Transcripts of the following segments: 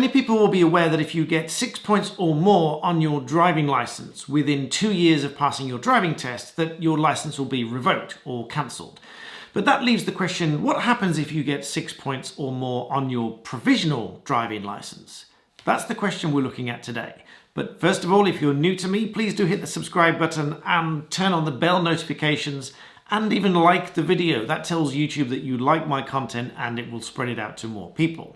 Many people will be aware that if you get 6 points or more on your driving license within 2 years of passing your driving test, that your license will be revoked or cancelled. But that leaves the question, what happens if you get 6 points or more on your provisional driving license? That's the question we're looking at today. But first of all, if you're new to me, please do hit the subscribe button and turn on the bell notifications and even like the video. That tells YouTube that you like my content and it will spread it out to more people.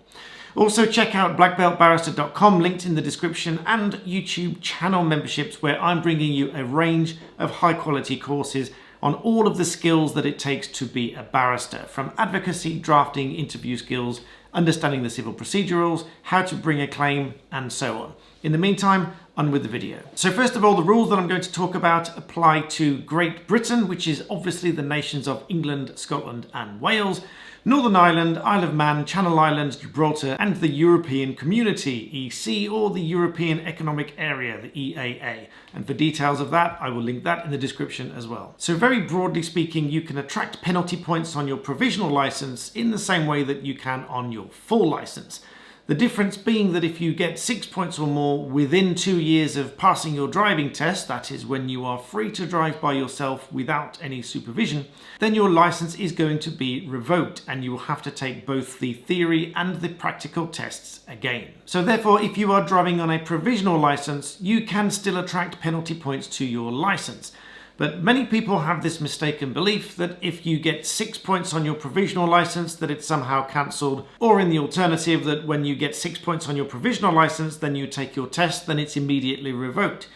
Also check out BlackBeltBarrister.com, linked in the description, and YouTube channel memberships where I'm bringing you a range of high quality courses on all of the skills that it takes to be a barrister, from advocacy, drafting, interview skills, understanding the civil procedurals, how to bring a claim, and so on. In the meantime, on with the video. So first of all, the rules that I'm going to talk about apply to Great Britain, which is obviously the nations of England, Scotland, and Wales, Northern Ireland, Isle of Man, Channel Islands, Gibraltar, and the European Community, EC, or the European Economic Area, the EAA. And for details of that, I will link that in the description as well. So very broadly speaking, you can attract penalty points on your provisional license in the same way that you can on your full license. The difference being that if you get 6 points or more within 2 years of passing your driving test, that is when you are free to drive by yourself without any supervision, then your license is going to be revoked and you will have to take both the theory and the practical tests again. So therefore, if you are driving on a provisional license, you can still attract penalty points to your license. But many people have this mistaken belief that if you get 6 points on your provisional license, that it's somehow cancelled, or in the alternative, that when you get 6 points on your provisional license, then you take your test, then it's immediately revoked,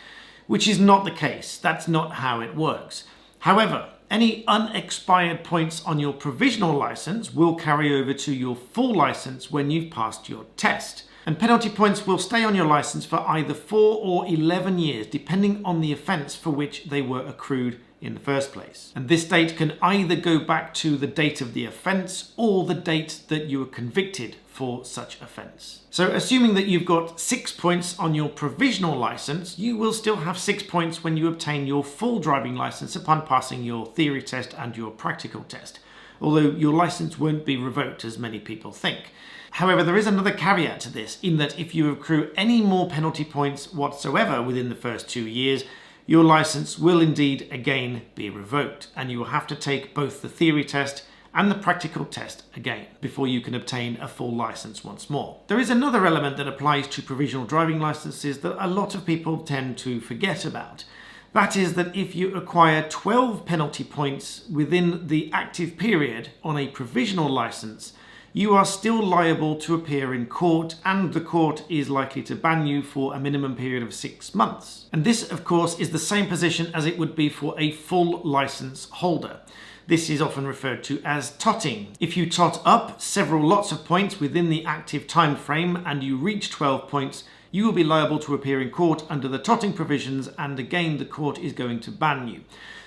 which is not the case. That's not how it works. However, any unexpired points on your provisional license will carry over to your full license when you've passed your test. And penalty points will stay on your license for either 4 or 11 years, depending on the offence for which they were accrued in the first place. And this date can either go back to the date of the offence or the date that you were convicted for such offence. So assuming that you've got 6 points on your provisional licence, you will still have 6 points when you obtain your full driving licence upon passing your theory test and your practical test, although your licence won't be revoked as many people think. However, there is another caveat to this, in that if you accrue any more penalty points whatsoever within the first 2 years, your licence will indeed again be revoked, and you will have to take both the theory test and the practical test again before you can obtain a full licence once more. There is another element that applies to provisional driving licences that a lot of people tend to forget about. That is that if you acquire 12 penalty points within the active period on a provisional licence, you are still liable to appear in court, and the court is likely to ban you for a minimum period of 6 months. And this, of course, is the same position as it would be for a full licence holder. This is often referred to as totting. If you tot up several lots of points within the active time frame and you reach 12 points, you will be liable to appear in court under the totting provisions, and again the court is going to ban you.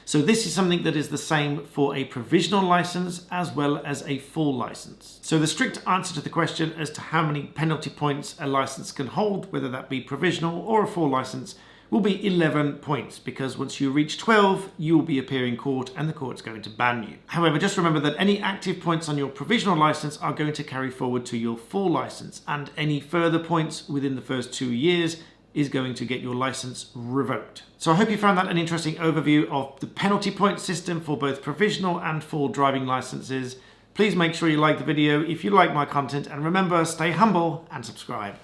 So this is something that is the same for a provisional license as well as a full license. So the strict answer to the question as to how many penalty points a license can hold, whether that be provisional or a full license, will be 11 points, because once you reach 12, you will be appearing in court and the court's going to ban you. However, just remember that any active points on your provisional license are going to carry forward to your full license, and any further points within the first 2 years is going to get your license revoked. So I hope you found that an interesting overview of the penalty point system for both provisional and full driving licenses. Please make sure you like the video if you like my content, and remember, stay humble and subscribe.